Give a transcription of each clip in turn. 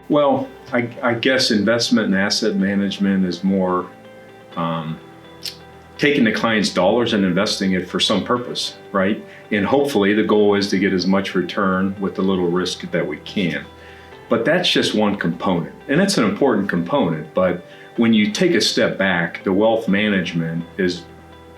Well, I guess investment and asset management is more taking the client's dollars and investing it for some purpose, right? And hopefully the goal is to get as much return with the little risk that we can. But that's just one component, and it's an important component. But when you take a step back, the wealth management is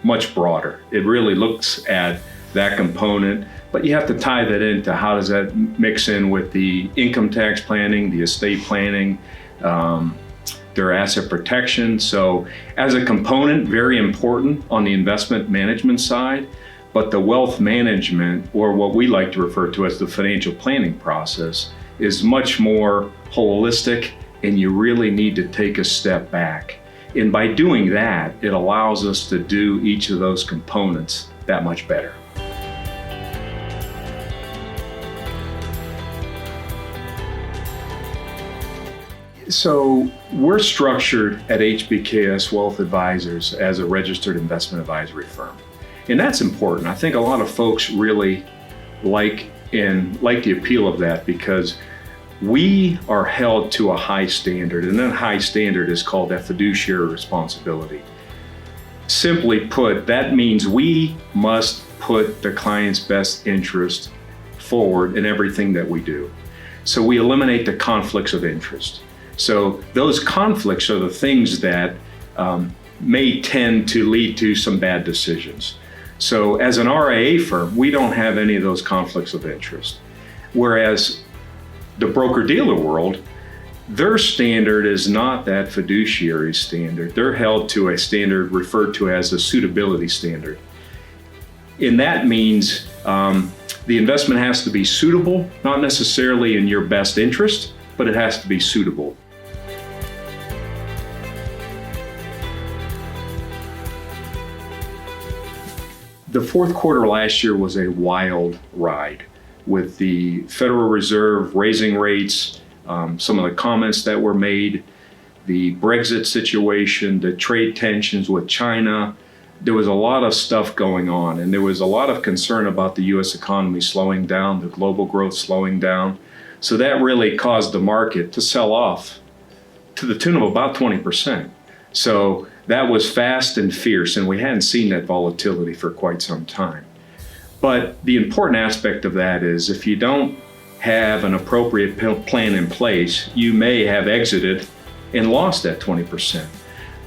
much broader. It really looks at that component, but you have to tie that into how does that mix in with the income tax planning, the estate planning, their asset protection. So as a component, very important on the investment management side, but the wealth management, or what we like to refer to as the financial planning process, is much more holistic, and you really need to take a step back. And by doing that, it allows us to do each of those components that much better. So we're structured at HBKS Wealth Advisors as a registered investment advisory firm. And that's important. I think a lot of folks really like the appeal of that, because we are held to a high standard, and that high standard is called that fiduciary responsibility. Simply put, that means we must put the client's best interest forward in everything that we do. So we eliminate the conflicts of interest. So those conflicts are the things that may tend to lead to some bad decisions. So as an RIA firm, we don't have any of those conflicts of interest. Whereas the broker-dealer world, their standard is not that fiduciary standard. They're held to a standard referred to as a suitability standard. And that means the investment has to be suitable, not necessarily in your best interest, but it has to be suitable. The fourth quarter last year was a wild ride, with the Federal Reserve raising rates, some of the comments that were made, the Brexit situation, the trade tensions with China. There was a lot of stuff going on, and there was a lot of concern about the U.S. economy slowing down, the global growth slowing down. So that really caused the market to sell off to the tune of about 20%. So that was fast and fierce, and we hadn't seen that volatility for quite some time. But the important aspect of that is if you don't have an appropriate plan in place, you may have exited and lost that 20%.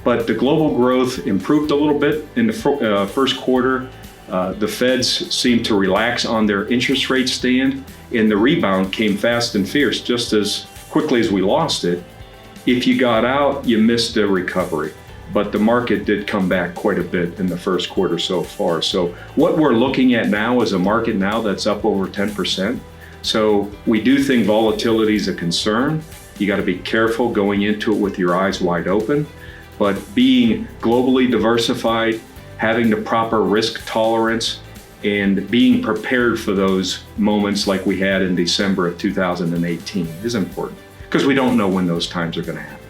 But the global growth improved a little bit in the first quarter. The Feds seemed to relax on their interest rate stand, and the rebound came fast and fierce, just as quickly as we lost it. If you got out, you missed the recovery. But the market did come back quite a bit in the first quarter so far. So what we're looking at now is a market now that's up over 10%. So we do think volatility is a concern. You got to be careful going into it with your eyes wide open. But being globally diversified, having the proper risk tolerance, and being prepared for those moments like we had in December of 2018 is important, because we don't know when those times are going to happen.